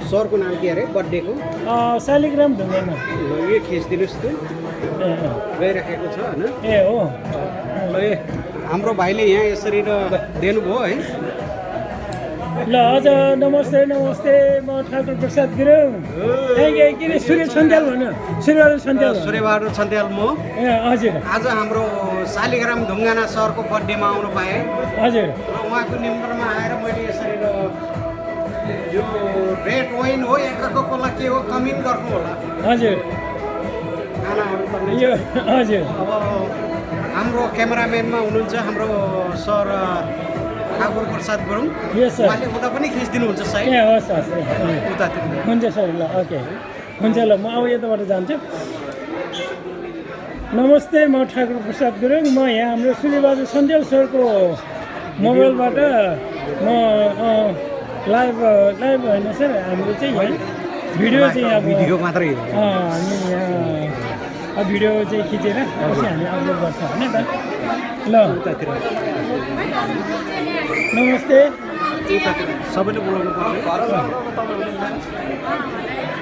सरको नाम के अरे बर्थडेको शालिग्राम ढुङ्गामा ल यो खिचिदिनुहोस् त गइराखेको छ होइन ए हो ल हाम्रो भाइले यहाँ यसरी दिनुभयो है ल हजुर नमस्ते नमस्ते म ठाकुर प्रसाद गुरुङ किन सूर्य छन्त्याल भन्नु सूर्यबहादुर छन्त्याल सूर्यबहादुर छन्त्याल म ए हजुर आज हाम्रो शालिग्राम ढुङ्गाना सरको बर्थडेमा आउनु पाएँ हजुर र उहाँको निमन्त्रणमा आएर मैले यसरी यो रेड वाइन हो या कोका-कोला के हो कमेन्ट गर्नु होला हजुर खानाहरू पर्ने यो हजुर अब हाम्रो क्यामेराम्यानमा हुनुहुन्छ हाम्रो सर ठाकुर प्रसाद गुरुङ यस सर उहाँले उता पनि खिचिदिनुहुन्छ साइड ए हस् हस् उतातिर हुन्छ सर ल ओके हुन्छ ल म अब यताबाट जान्छु नमस्ते म ठाकुर प्रसाद गुरुङ म यहाँ हाम्रो सूर्यबहादुर छन्त्याल सरको मोबाइलबाट म लाइभ होइन सर हाम्रो चाहिँ यहाँ भिडियो चाहिँ अब भिडियो मात्रै हामी यहाँ भिडियो चाहिँ खिचेर पछि हामी अपलोड गर्छ होइन त ल उतातिर नमस्ते सबैले बोलाउनु पर्ने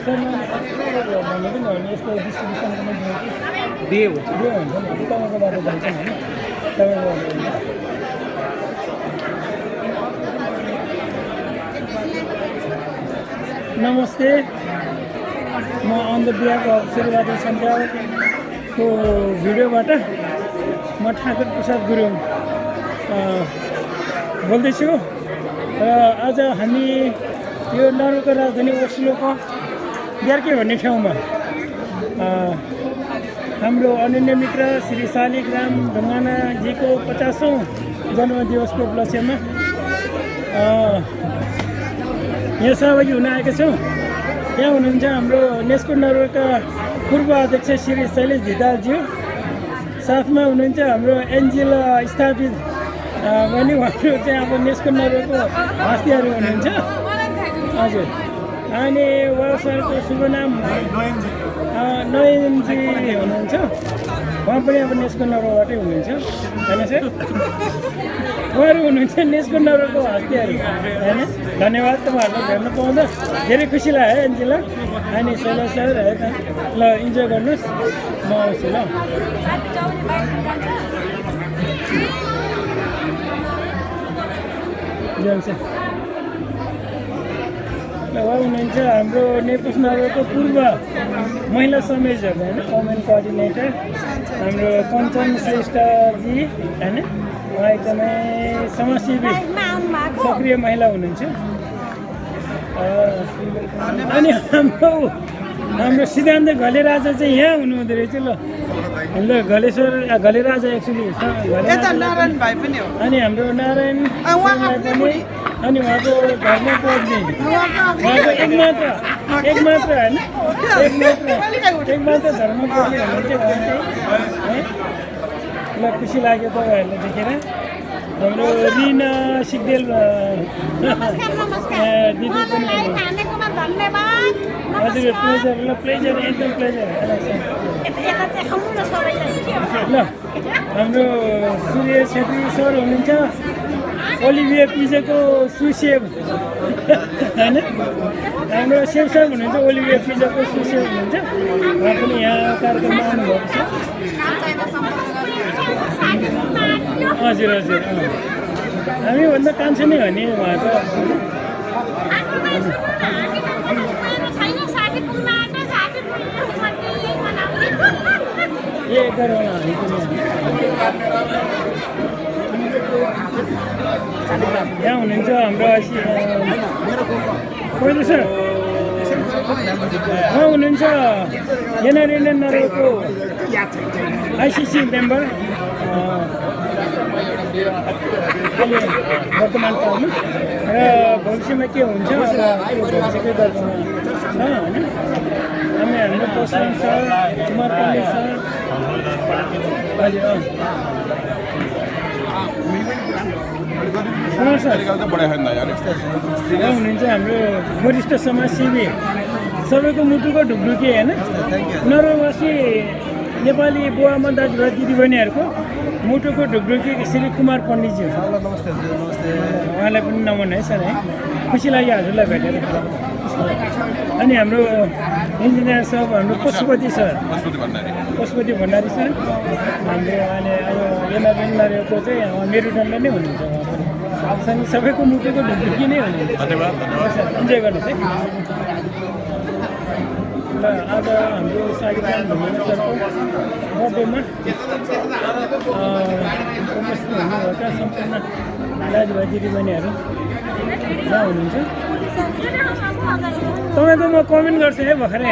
सर भन्नु पनि हो यस्तो डिस्ट्रिब्युसनको पनि दिए हुन्छ दियो हुन्छ नि तपाईँकोबाट जान्छ होइन तपाईँको नमस्ते म अन द बिहाफ अफ सूर्यबहादुर छन्त्यालको भिडियोबाट म ठाकुर प्रसाद गुरुङ बोल्दैछु र आज हामी यो नर्वेको राजधानी ओस्लोको ब्यार्के भन्ने ठाउँमा हाम्रो अनन्य मित्र श्री शालिग्राम ढुङ्गानाजीको 50औँ जन्मदिवसको उपलक्ष्यमा यहाँ सहभागी हुन आएका छौँ। यहाँ हुनुहुन्छ हाम्रो नेस्को नर्वेका पूर्व अध्यक्ष श्री शैलेश धितालज्यू, साथमा हुनुहुन्छ हाम्रो एनजिओ स्थापित भने उहाँहरू चाहिँ अब नेस्को नर्वेको हस्तीहरू हुनुहुन्छ हजुर। अनि उहाँ सरको शुभ नाम नयनजी हुनुहुन्छ, उहाँ पनि अब नेस्को नर्वेबाटै हुनुहुन्छ होइन सर। उहाँहरू हुनुहुन्छ नेस्को नर्वेको हस्तीहरू होइन। धन्यवाद तपाईँहरूलाई भेट्न पाउँदा धेरै खुसी लाग्यो एनजिओलाई। अनि सोह्र सर ल इन्जोय गर्नुहोस्, म आउँछु ल। जान्छ ल उहाँ हुनुहुन्छ हाम्रो नेपुस नगरको पूर्व महिला संयोजक होइन, वुमेन कोअर्डिनेटर हाम्रो कञ्चन श्रेष्ठजी होइन। उहाँ एकदमै समाजसेवी सक्रिय महिला हुनुहुन्छ। अनि हाम्रो सिद्धान्त घलेराजा चाहिँ यहाँ हुनुहुँदो रहेछ ल। घलेश्वर घलेराजा एक्चुली नारायण भाइ पनि हो। अनि हाम्रो नारायण पनि अनि उहाँको घरमा पढ्ने उहाँको एकमात्र होइन, एकमात्र धर्म पढ्ने हुनुहुन्छ उहाँ चाहिँ है। ल खुसी लाग्यो तपाईँहरूलाई देखेर। हाम्रो रिना सिग्देल दिदी पनि हजुर प्लेजर ल, प्लेजर एकदम प्लेजर ल। हाम्रो सूर्य छेत्री सर हुनुहुन्छ, ओलिभिया पिजाको सुसेव होइन। हाम्रो सेव सर हुनुहुन्छ, ओलिभिया पिजाको सुसेव हुनुहुन्छ, उहाँ पनि यहाँ कार्यक्रममा आउनुभएको छ। हजुर हजुर हामीभन्दा कान्छो नै हो नि उहाँ त। ए गरौँ हामी पनि यहाँ हुनुहुन्छ हाम्रो पहिलो सर उहाँ हुनुहुन्छ एनआरएनएन नर्वेको आइसिसी मेम्बर अहिले वर्तमान कालमा, र भविष्यमा के हुन्छ भविष्यकै दर्पणमा छ होइन। हामी हाम्रो प्रसाद सर, कुमार पण्डित सर हजुर हुनुहुन्छ हाम्रो वरिष्ठ समाजसेवी, सबैको मुटुको ढुकढुकी होइन। नर्वेवासी नेपाली बुवामा दाजुभाइ दिदीबहिनीहरूको मुटुको ढुकढुकी श्री कुमार पण्डितज्यू। नमस्ते नमस्ते। उहाँलाई पनि नमन है सर है। खुसी लाग्यो हजुरलाई भेटेर। अनि हाम्रो इन्जिनियर साहब हाम्रो पशुपति सर पशुपति भण्डारी सर हाम्रो अहिले एनआरएनको चाहिँ मेरुदण्ड नै हुनुहुन्छ उहाँ पनि सबैको मुटुको ढुकढुकी नै हुनुहुन्छ धन्यवाद इन्जोय गर्नुहोस् है ल आज हाम्रो सागितान भण्डारी सरको बर्थडेमा उपस्थित हुनुभएका सम्पूर्ण दाजुभाइ दिदीबहिनीहरू जहाँ हुनुहुन्छ तपाईँको म कमेन्ट गर्छु है भर्खरै है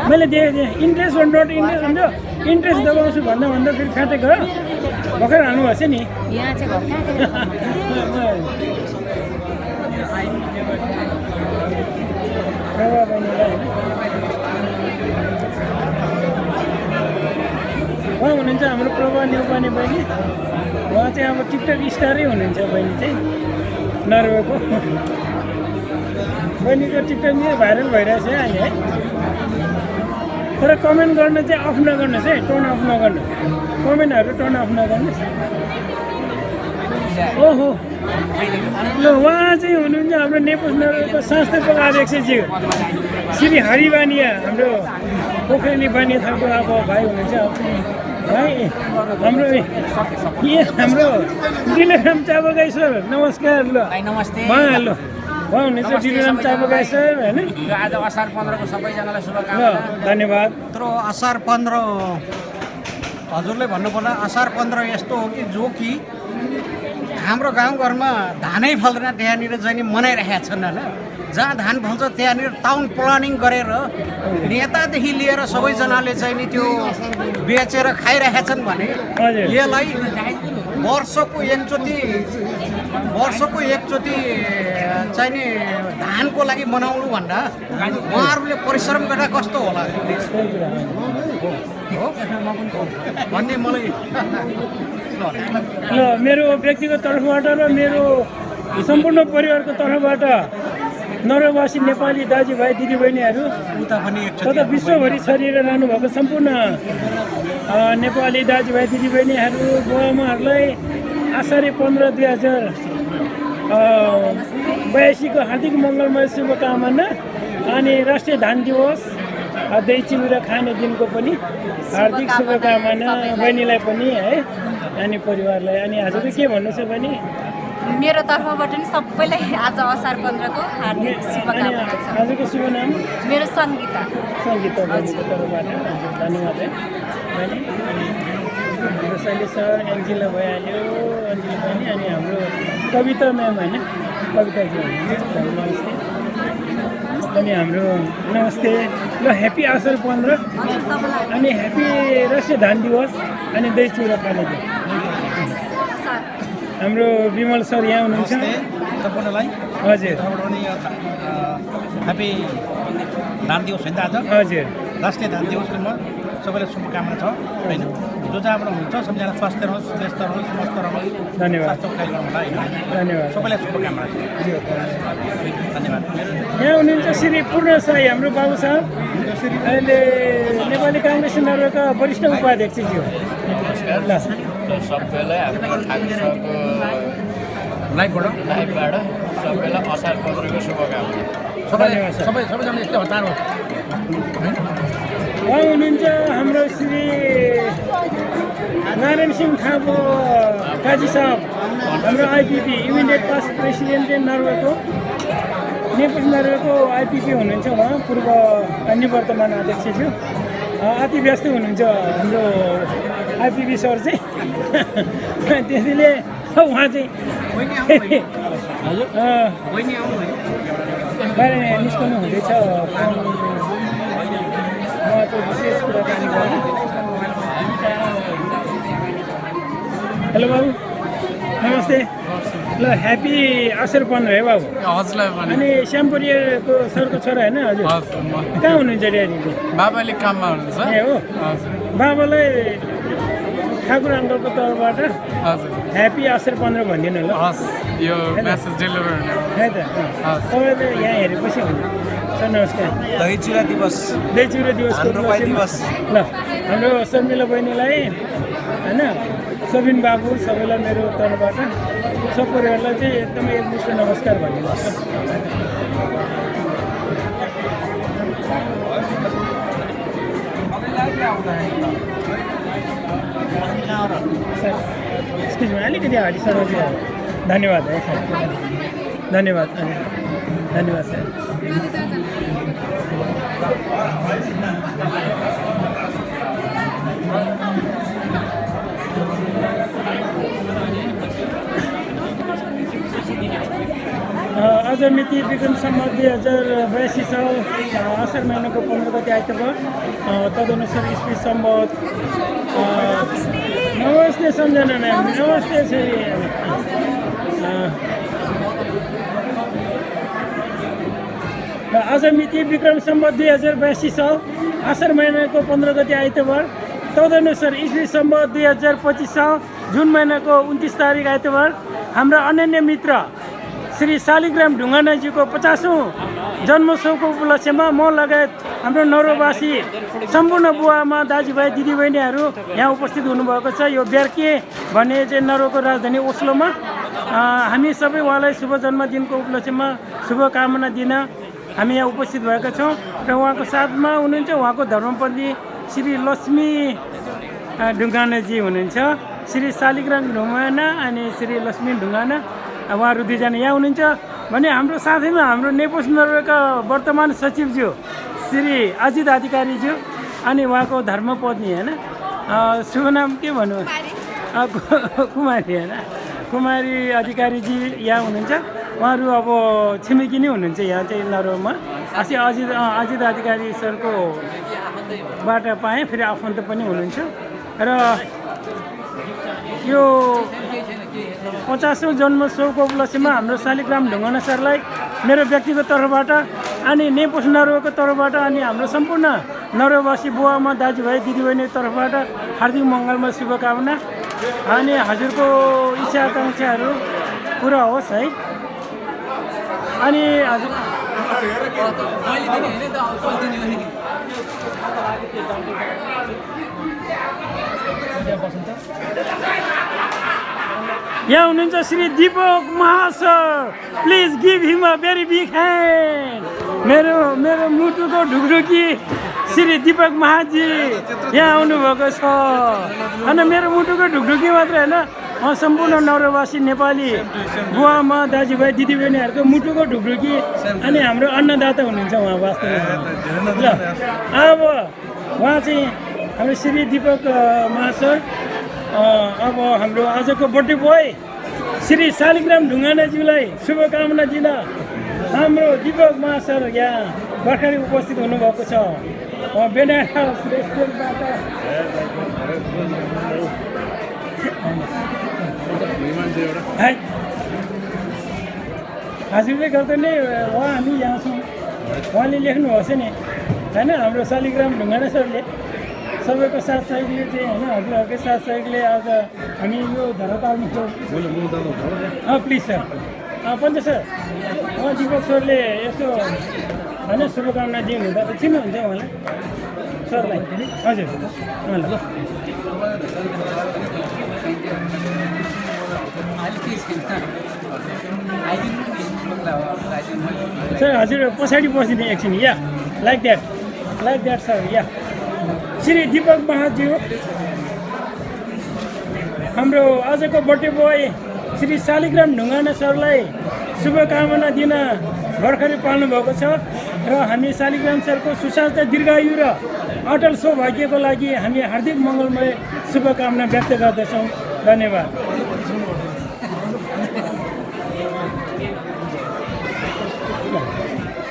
मैले देखेँ इन्ट्रेस्ट अन नट इन्ट्रेस्ट हुन्छ इन्ट्रेस्ट दबाउँछु भन्दा भन्दा फेरि फ्याँटे गयो भर्खर हाल्नुभएको छ नि प्रभा बहिनीलाई होइन उहाँ हुनुहुन्छ हाम्रो प्रभा नेउपाने बहिनी उहाँ चाहिँ अब टिकटक स्टारै हुनुहुन्छ बहिनी चाहिँ नर्वेको बहिनीको टिकटक नै भाइरल भइरहेछ है अहिले है तर कमेन्ट गर्न चाहिँ अफ नगर्नुहोस् है टर्न अफ नगर्नु कमेन्टहरू टर्न अफ नगर्नुहोस् ओहो ल उहाँ चाहिँ हुनुहुन्छ हाम्रो नेपुस नगरको संस्थापक अध्यक्षज्यू श्री हरिवानिया हाम्रो पोखरेली बानी थालको अब भाइ हुनुहुन्छ भाइ हाम्रो हाम्रो डिलेराम चाबगाई सर नमस्कार ल नमस्ते उहाँ ल उहाँ हुनुहुन्छ डिलेराम चाबगाई सर होइन आज असार 15 को सबैजनालाई ल शुभकामना धन्यवाद यत्रो असार 15 हजुरले भन्नुपर्दा असार 15 यस्तो हो कि जो कि हाम्रो गाउँघरमा धानै फल्दैन त्यहाँनिर चाहिँ नि मनाइरहेका छन् होइन जहाँ धान फल्छ त्यहाँनिर टाउन प्लानिङ गरेर नेतादेखि लिएर सबैजनाले चाहिँ नि त्यो बेचेर खाइरहेका छन् भने यसलाई वर्षको एकचोटि चाहिँ नि धानको लागि मनाउनु भन्दा उहाँहरूले परिश्रम गर्दा कस्तो होला हो भन्ने मलाई ल मेरो व्यक्तिगत तर्फबाट र मेरो सम्पूर्ण परिवारको तर्फबाट नरवासी नेपाली दाजुभाइ दिदीबहिनीहरू तथा विश्वभरि छरिएर रहनुभएको सम्पूर्ण नेपाली दाजुभाइ दिदीबहिनीहरू बुवाआमाहरूलाई आषाढी 15/2082 को हार्दिक मङ्गलमय शुभकामना अनि राष्ट्रिय धान दिवस दही चिउरा खाने दिनको पनि हार्दिक शुभकामना बहिनीलाई पनि है अनि परिवारलाई अनि हजुरले के भन्नु छ भने मेरो तर्फबाट नि सबैलाई आज असार 15 को हार्दिक शुभकामना छ हजुरको शुभ नाम मेरो सङ्गीता बहिनीको तर्फबाट धन्यवाद है बहिनी हाम्रो शैली सर एन्जिला भइहाल्यो अन्जिला बहिनी अनि हाम्रो कविता म्याम होइन कविताजी हुनुहुन्छ नमस्ते अनि हाम्रो नमस्ते ल ह्याप्पी असार 15 अनि ह्याप्पी राष्ट्रिय धान दिवस अनि दही चिउरा खाने दिन हाम्रो विमल सर यहाँ हुनुहुन्छ सम्पूर्णलाई हजुर ह्याप्पी धान दिवस होइन आज हजुर राष्ट्रिय धान दिवसको सबैलाई शुभकामना छ होइन जो जहाँबाट हुनुहुन्छ सबैजना स्वस्थ रहोस् व्यस्त रहोस् मस्त रहोस् धन्यवाद स्वास्थ्य ख्याल गर्नु होला होइन धन्यवाद सबैलाई शुभकामना छ धन्यवाद यहाँ हुनुहुन्छ श्री पूर्ण साई हाम्रो बाबु साहब अहिले नेपाली काङ्ग्रेस नगरका वरिष्ठ उपाध्यक्षज्यू ल सबैलाई हाम्रो ठाकुर सरको लाइभबाट सबैलाई असार 15 को शुभकामना सबैजना यस्तै हतार हो उहाँ हुनुहुन्छ हाम्रो श्री नारायण सिंह थापा काजी साहब हाम्रो IPP immediate past president नर्वेको नेपुस नर्वेको IPP हुनुहुन्छ उहाँ पूर्व निवर्तमान अध्यक्षज्यू अति व्यस्त हुनुहुन्छ हाम्रो आइपिपी सर चाहिँ त्यसैले उहाँ चाहिँ बाहिर निस्कनु हुँदैछ विशेष कुराकानी गर्नु हेलो बाबु नमस्ते ल ह्याप्पी असार 15 है बाबु हजुरलाई पनि अनि श्यामपुरियाको सरको छोरा होइन हजुर कहाँ हुनुहुन्छ ड्याडीले बाबाले काममा हुनुहुन्छ ए हो हजुर बाबालाई ठाकुर अङ्कलको तर्फबाट हजुर ह्याप्पी असार 15 भनिदिनु ल हस् यो मेसेज डेलिभर है त तपाईँले यहाँ हेरेपछि हुन्छ सर नमस्कार दही चिउरा दिवस ल हाम्रो शर्मिला बहिनीलाई होइन सबिन बाबु सबैलाई मेरो तर्फबाट सब परिवारलाई चाहिँ एकदमै एकमुष्ट नमस्कार भनिदिनुहोस् अलिकति हालिसकेको थियो धन्यवाद है सर धन्यवाद धन्यवाद सर आज मिति विक्रम सम्मत 2082 साल असार महिनाको 15 गते आइतबार तदनुसार इस्वी सम्मत नमस्ते सम्झना म्याम नमस्ते छोरी आज मिति विक्रम सम्मत 2082 साल असार महिनाको 15 गते आइतबार तदनुसार इस्वी सम्मत 2025 साल जुन महिनाको 29 तारिक आइतबार हाम्रा अनन्य मित्र श्री शालिग्राम ढुङ्गानाजीको 50औं जन्मोत्सवको उपलक्ष्यमा म लगायत हाम्रो नौरोवासी सम्पूर्ण बुवामा दाजुभाइ दिदीबहिनीहरू यहाँ उपस्थित हुनुभएको छ यो बेर्के भन्ने चाहिँ नर्वेको राजधानी ओस्लोमा हामी सबै उहाँलाई शुभ जन्मदिनको उपलक्ष्यमा शुभकामना दिन हामी यहाँ उपस्थित भएका छौँ र उहाँको साथमा हुनुहुन्छ उहाँको धर्मपत्नी श्री लक्ष्मी ढुङ्गानाजी हुनुहुन्छ श्री शालिग्राम ढुङ्गाना अनि श्री लक्ष्मी ढुङ्गाना उहाँहरू दुईजना यहाँ हुनुहुन्छ भने हाम्रो साथैमा हाम्रो नेपोस नर्वेका वर्तमान सचिवज्यू श्री अजित अधिकारीज्यू अनि उहाँको धर्मपत्नी होइन शुभ नाम के भन्नु कुमारी होइन कुमारी अधिकारीजी यहाँ हुनुहुन्छ उहाँहरू अब छिमेकी नै हुनुहुन्छ यहाँ चाहिँ नर्वेमा अजित अधिकारी सरको बाट पाएँ फेरि आफन्त पनि हुनुहुन्छ र यो 50औं जन्मोत्सवको उपलक्ष्यमा हाम्रो शालिग्राम ढुङ्गाना सरलाई मेरो व्यक्तिगत तर्फबाट अनि नेपोस नर्वेको तर्फबाट अनि हाम्रो सम्पूर्ण नर्वेवासी बुवामा दाजुभाइ दिदीबहिनीको तर्फबाट हार्दिक मङ्गलमय शुभकामना अनि हजुरको इच्छा आकाङ्क्षाहरू पुरा होस् है अनि हजुर यहाँ हुनुहुन्छ श्री दीपक महासर please give him a very big hand मेरो मुटुको ढुकढुकी श्री दीपक महाजी यहाँ आउनुभएको छ अनि मेरो मुटुको ढुकढुकी मात्रै होइन सम्पूर्ण नौरोवासी नेपाली बुवामा दाजुभाइ दिदीबहिनीहरूको मुटुको ढुकढुकी अनि हाम्रो अन्नदाता हुनुहुन्छ उहाँ वास्तवमा ल अब उहाँ चाहिँ हाम्रो श्री दीपक महासर अब हाम्रो आजको बर्थडे बोय श्री शालिग्राम ढुङ्गानाज्यूलाई शुभकामना दिन हाम्रो दीपक महासर यहाँ भर्खरै उपस्थित हुनुभएको छ बेनारस रेस्टुरेन्टबाट हजुरले गर्दा नै उहाँ हामी यहाँ छौँ उहाँले लेख्नुभएको छ नि होइन हाम्रो शालिग्राम ढुङ्गाना सरले सबैको साथ सहयोगले चाहिँ होइन हजुरहरूकै साथ सहयोगले आज हामी यो धरातालमा छौँ प्लिज सर पञ्च सर उहाँ दीपक सरले यस्तो होइन शुभकामना दिनुहुँदा त चिन्नुहुन्छ उहाँलाई सरलाई हजुर सर हजुर पछाडि बसिदिने एकछिन या लाइक द्याट सर या श्री दीपक महाज्यू हाम्रो आजको बर्थडे बोय श्री शालिग्राम ढुङ्गाना सरलाई शुभकामना दिन भर्खरै पाल्नुभएको छ र हामी शालिग्राम सरको सुस्वास्थ्य दीर्घायु र अटल सौभाग्यको लागि हामी हार्दिक मङ्गलमय शुभकामना व्यक्त गर्दछौँ धन्यवाद